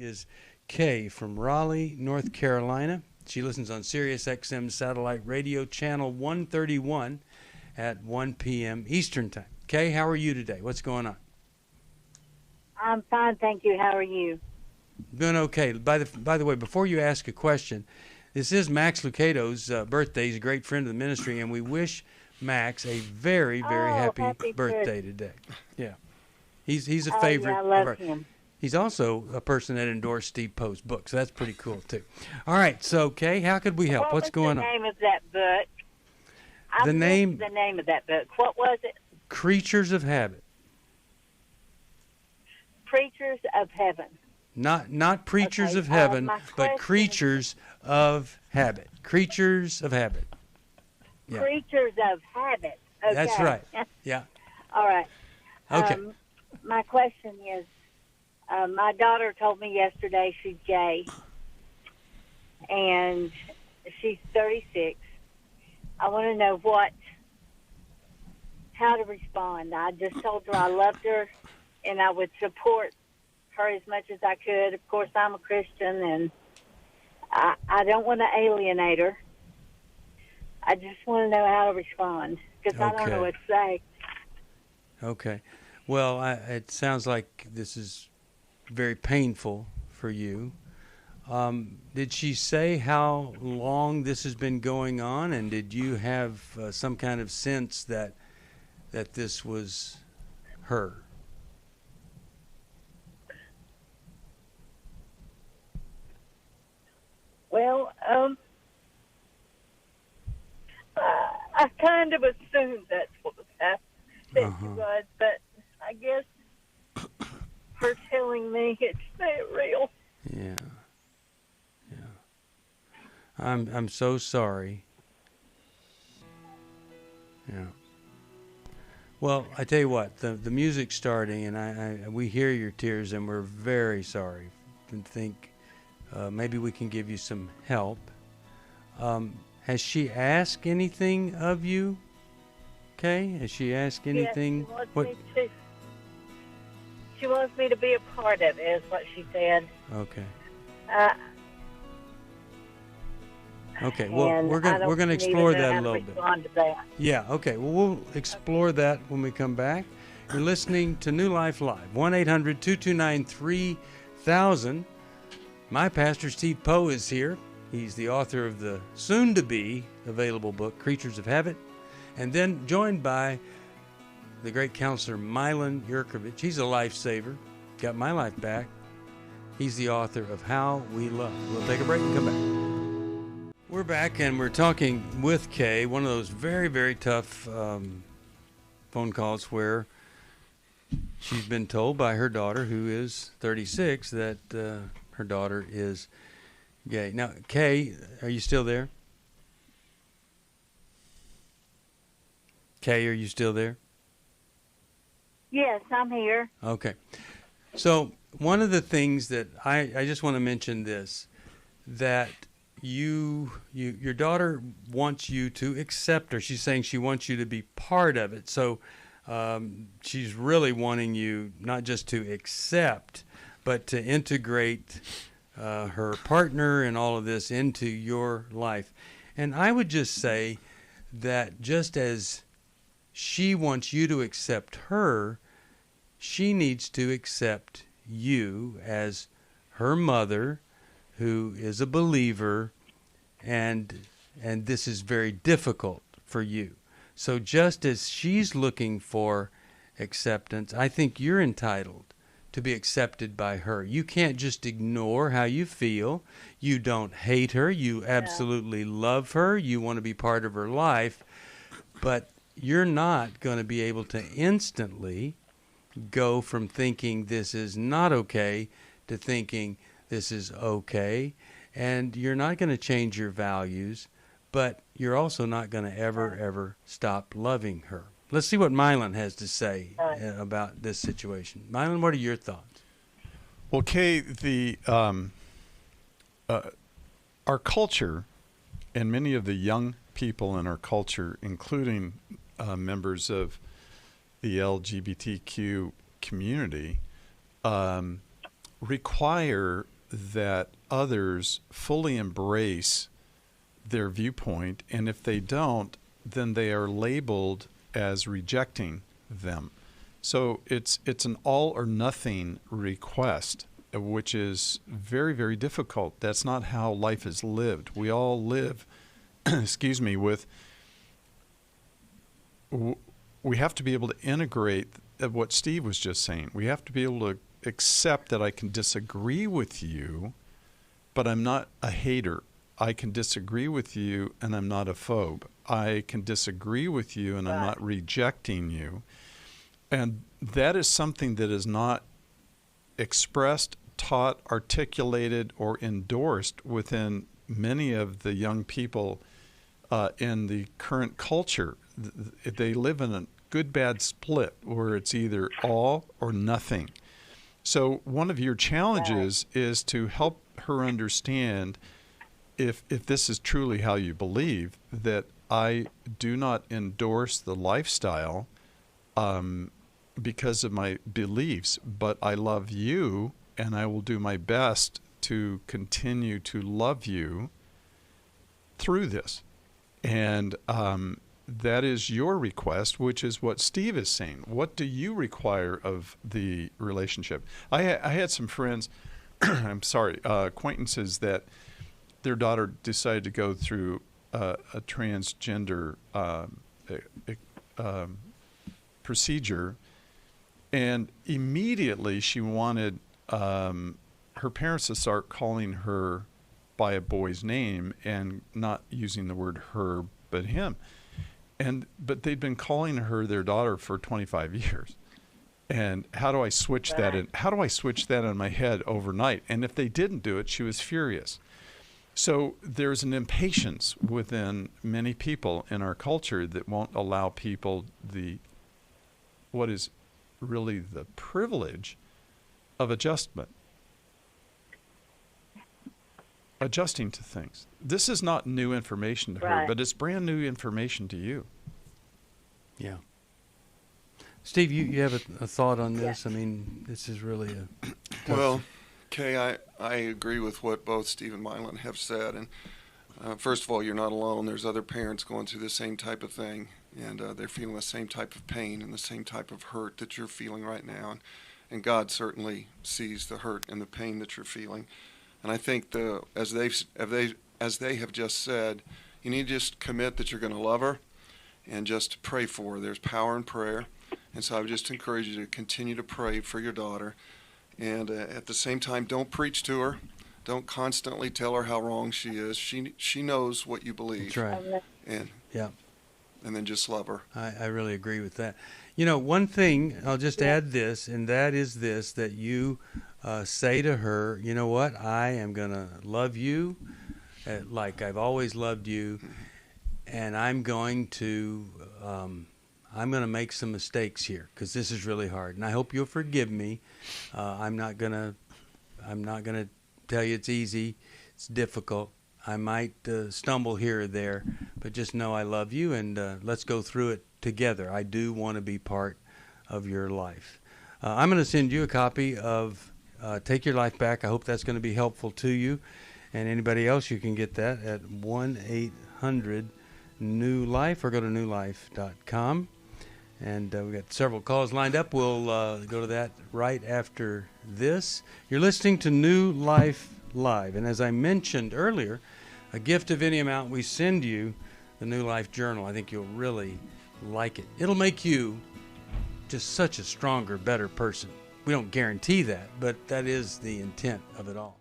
is Kay from Raleigh, North Carolina. She listens on Sirius XM Satellite Radio Channel 131 at 1 p.m. Eastern Time. Kay, how are you today? What's going on? I'm fine, thank you. How are you? Doing okay. By the way, before you ask a question, this is Max Lucato's birthday. He's a great friend of the ministry, and we wish Max a very, very happy birthday today. Yeah. He's a favorite. Yeah, I love him. He's also a person that endorsed Steve Poe's book, so that's pretty cool, too. All right, so, Kay, how could we help? What's going on? What was the name of that book? The name of that book. What was it? Creatures of Habit. Creatures of Heaven. Not Preachers of Heaven, but Creatures of Habit. Creatures of Habit. Yeah. Creatures of Habit. Okay. That's right. Yeah. All right. Okay. My question is, my daughter told me yesterday she's gay, and she's 36. I want to know how to respond. I just told her I loved her, and I would support her as much as I could. Of course, I'm a Christian, and I don't want to alienate her. I just want to know how to respond, because I don't know what to say. Okay. Well, it sounds like this is very painful for you. Did she say how long this has been going on, and did you have some kind of sense that this was her? Well, I kind of assumed that's what she was, but I guess her telling me it's not real. Yeah. I'm so sorry. Yeah. Well, I tell you what, the music's starting, and we hear your tears, and we're very sorry and think maybe we can give you some help. Has she asked anything of you, Kay? Has she asked anything? Yes, she wants me to be a part of it, is what she said. Okay. Okay. Well, we're going to explore that a little bit. Yeah. Okay. Well, we'll explore that when we come back. You're listening to New Life Live. 1-800-229-3000. My pastor, Steve Poe, is here. He's the author of the soon-to-be available book, Creatures of Habit, and then joined by the great counselor, Milan Yurkovich. He's a lifesaver. Got my life back. He's the author of How We Love. We'll take a break and come back. We're back, and we're talking with Kay, one of those very, very tough phone calls where she's been told by her daughter, who is 36, that her daughter is gay. Now, Kay, are you still there? Kay, are you still there? Yes, I'm here. Okay. So one of the things that I just want to mention this, that your daughter wants you to accept her. She's saying she wants you to be part of it. So she's really wanting you not just to accept, but to integrate her partner and all of this into your life. And I would just say that just as she wants you to accept her, she needs to accept you as her mother, who is a believer, and this is very difficult for you. So just as she's looking for acceptance, I think you're entitled to be accepted by her. You can't just ignore how you feel. You don't hate her. You absolutely love her. You want to be part of her life. But you're not going to be able to instantly go from thinking this is not okay to thinking this is okay. And you're not going to change your values, but you're also not going to ever stop loving her. Let's see what Milan has to say about this situation. Milan, what are your thoughts? Well, Kay, our culture and many of the young people in our culture, including members of the LGBTQ community, require that others fully embrace their viewpoint, and if they don't, then they are labeled as rejecting them. So it's an all or nothing request, which is very, very difficult. That's not how life is lived. We all live, we have to be able to integrate what Steve was just saying. We have to be able to accept that I can disagree with you, but I'm not a hater. I can disagree with you and I'm not a phobe. I can disagree with you and I'm not rejecting you. And that is something that is not expressed, taught, articulated, or endorsed within many of the young people in the current culture. They live in a good-bad split where it's either all or nothing. So one of your challenges is to help her understand, if this is truly how you believe, that I do not endorse the lifestyle because of my beliefs, but I love you and I will do my best to continue to love you through this. And that is your request, which is what Steve is saying. What do you require of the relationship? I had some friends, acquaintances that their daughter decided to go through a transgender procedure, and immediately she wanted her parents to start calling her by a boy's name and not using the word her but him. But they'd been calling her their daughter for 25 years. And how do I switch that in? How do I switch that in my head overnight? And if they didn't do it, she was furious. So there's an impatience within many people in our culture that won't allow people what is really the privilege of adjustment. Adjusting to things. This is not new information to her, but it's brand new information to you. Yeah. Steve, you have a thought on this? I mean, this is really a tough... Well, Kay, I agree with what both Steve and Mylon have said. And first of all, you're not alone. There's other parents going through the same type of thing, and they're feeling the same type of pain and the same type of hurt that you're feeling right now. And God certainly sees the hurt and the pain that you're feeling. And I think as they have just said, you need to just commit that you're going to love her and just pray for her. There's power in prayer. And so I would just encourage you to continue to pray for your daughter. And at the same time, don't preach to her. Don't constantly tell her how wrong she is. She knows what you believe. That's right. And then just love her. I really agree with that. You know, one thing, I'll just add this, and that is this, that you say to her, you know what, I am going to love you like I've always loved you, and I'm going to make some mistakes here because this is really hard, and I hope you'll forgive me. I'm not gonna tell you it's easy. It's difficult. I might stumble here or there, but just know I love you, and let's go through it together. I do want to be part of your life. I'm going to send you a copy of Take Your Life Back. I hope that's going to be helpful to you. And anybody else, you can get that at 1-800-NEW-LIFE or go to newlife.com. And we've got several calls lined up. We'll go to that right after this. You're listening to New Life Live. And as I mentioned earlier, a gift of any amount, we send you the New Life Journal. I think you'll really like it. It'll make you just such a stronger, better person. We don't guarantee that, but that is the intent of it all.